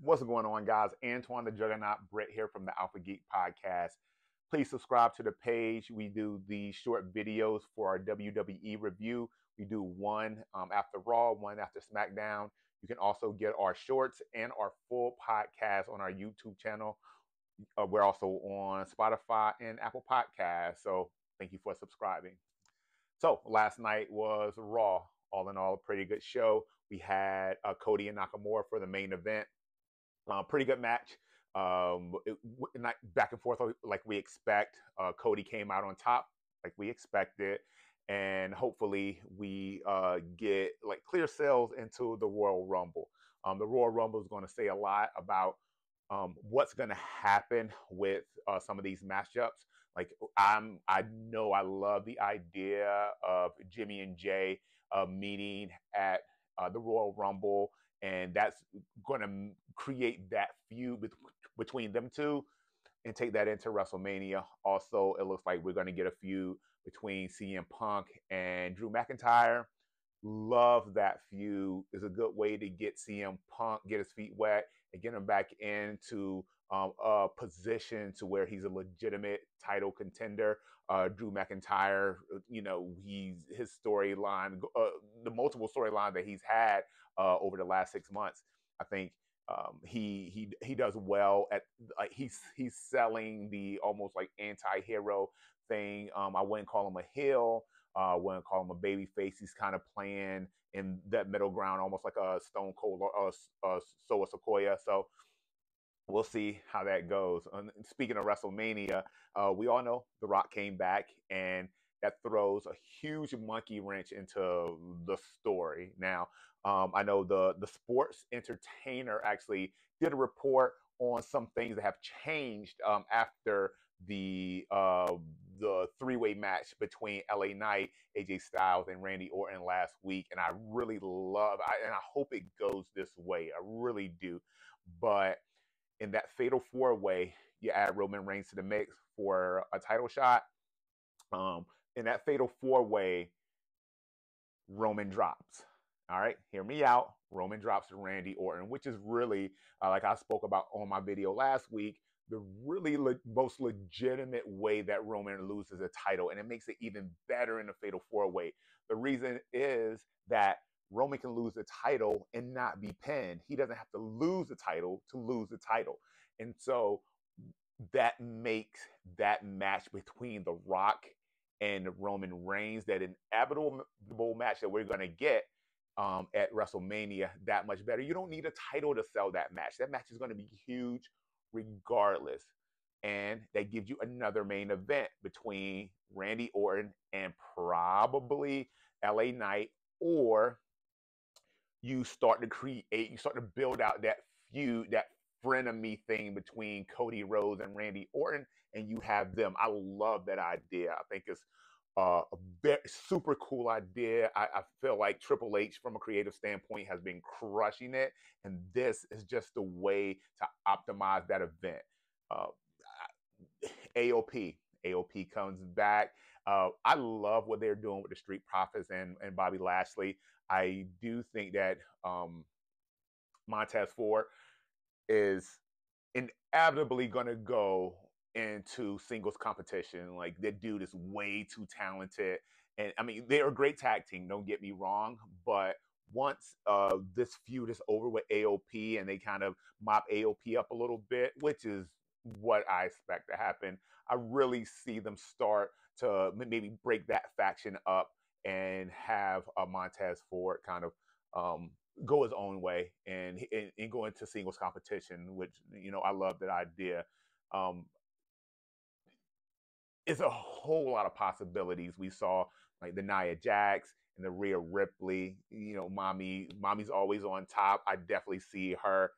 What's going on, guys? Antoine the Juggernaut Britt here from the Alpha Geek Podcast. Please subscribe to the page. We do the short videos for our WWE review. We do one after Raw, one after SmackDown. You can also get our shorts and our full podcast on our YouTube channel. We're also on Spotify and Apple Podcasts. So thank you for subscribing. So last night was Raw. All in all, a pretty good show. We had Cody and Nakamura for the main event. Pretty good match. Not back and forth like we expect. Cody came out on top like we expected, and hopefully we get like clear sales into the Royal Rumble. The Royal Rumble is going to say a lot about what's going to happen with some of these matchups. Like I know I love the idea of Jimmy and Jay meeting at the Royal Rumble, and that's going to create that feud between them two and take that into WrestleMania. Also, it looks like we're going to get a feud between CM Punk and Drew McIntyre. Love that feud. It's a good way to get CM Punk, get his feet wet, and get him back into a position to where he's a legitimate title contender. Drew McIntyre, you know, his storyline, the multiple storylines that he's had over the last 6 months. I think he does well at like he's selling the almost like anti-hero thing. I wouldn't call him a heel. I wouldn't call him a baby face. He's kind of playing in that middle ground, almost like a Stone Cold or a Solo Sequoia. So we'll see how that goes. And speaking of WrestleMania, we all know The Rock came back, and that throws a huge monkey wrench into the story. Now, I know the sports entertainer actually did a report on some things that have changed after the three-way match between LA Knight, AJ Styles, and Randy Orton last week, and I really love, and I hope it goes this way. I really do. But in that fatal four-way, you add Roman Reigns to the mix for a title shot. In that fatal four-way, Roman drops. All right, hear me out. Roman drops to Randy Orton, which is really, like I spoke about on my video last week, the really most legitimate way that Roman loses a title, and it makes it even better in the fatal four-way. The reason is that Roman can lose the title and not be pinned. He doesn't have to lose the title to lose the title. And so that makes that match between The Rock and Roman Reigns, that inevitable match that we're going to get at WrestleMania, that much better. You don't need a title to sell that match. That match is going to be huge regardless. And that gives you another main event between Randy Orton and probably LA Knight, or you start to build out that feud, that frenemy thing between Cody Rhodes and Randy Orton, and you have them. I love that idea. I think it's a super cool idea. I feel like Triple H, from a creative standpoint, has been crushing it, and this is just the way to optimize that event. AOP comes back. I love what they're doing with the Street Profits and Bobby Lashley. I do think that Montez Ford is inevitably going to go into singles competition. Like, that dude is way too talented. And I mean, they're a great tag team, don't get me wrong. But once this feud is over with AOP and they kind of mop AOP up a little bit, which is what I expect to happen, I really see them start to maybe break that faction up and have Montez Ford kind of go his own way and go into singles competition, which, you know, I love that idea. It's a whole lot of possibilities. We saw like the Nia Jax and the Rhea Ripley. You know, mommy's always on top. I definitely see her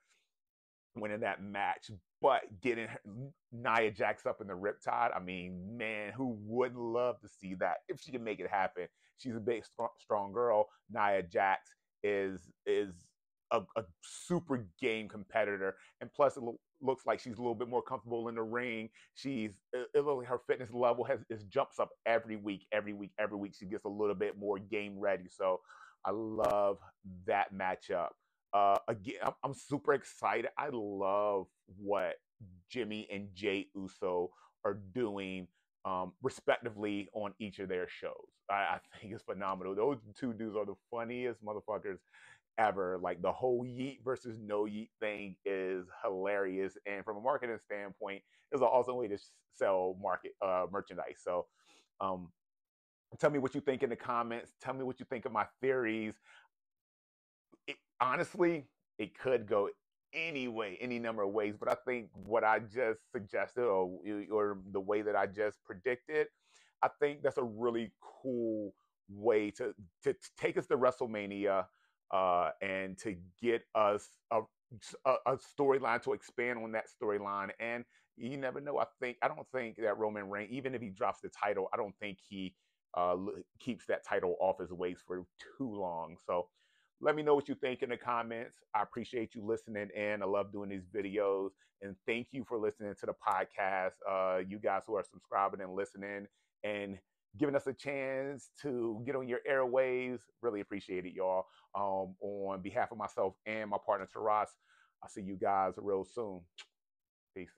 winning that match, but getting Nia Jax up in the Riptide, I mean, man, who wouldn't love to see that if she can make it happen? She's a big, strong girl. Nia Jax is a super game competitor, and plus it looks like she's a little bit more comfortable in the ring. It looks like her fitness level jumps up every week. She gets a little bit more game ready. So I love that matchup. Again, I'm super excited. I love what Jimmy and Jay Uso are doing, respectively, on each of their shows. I think it's phenomenal. Those two dudes are the funniest motherfuckers ever. Like the whole yeet versus no yeet thing is hilarious, and from a marketing standpoint, it's an awesome way to sell merchandise. So, um, tell me what you think in the comments. Tell me what you think of my theories. Honestly, it could go any way, any number of ways. But I think what I just suggested, or the way that I just predicted, I think that's a really cool way to take us to WrestleMania, and to get us a storyline, to expand on that storyline. And you never know. I don't think that Roman Reigns, even if he drops the title, I don't think he keeps that title off his waist for too long. So let me know what you think in the comments. I appreciate you listening in. I love doing these videos. And thank you for listening to the podcast. You guys who are subscribing and listening and giving us a chance to get on your airwaves. Really appreciate it, y'all. On behalf of myself and my partner, Taras, I'll see you guys real soon. Peace.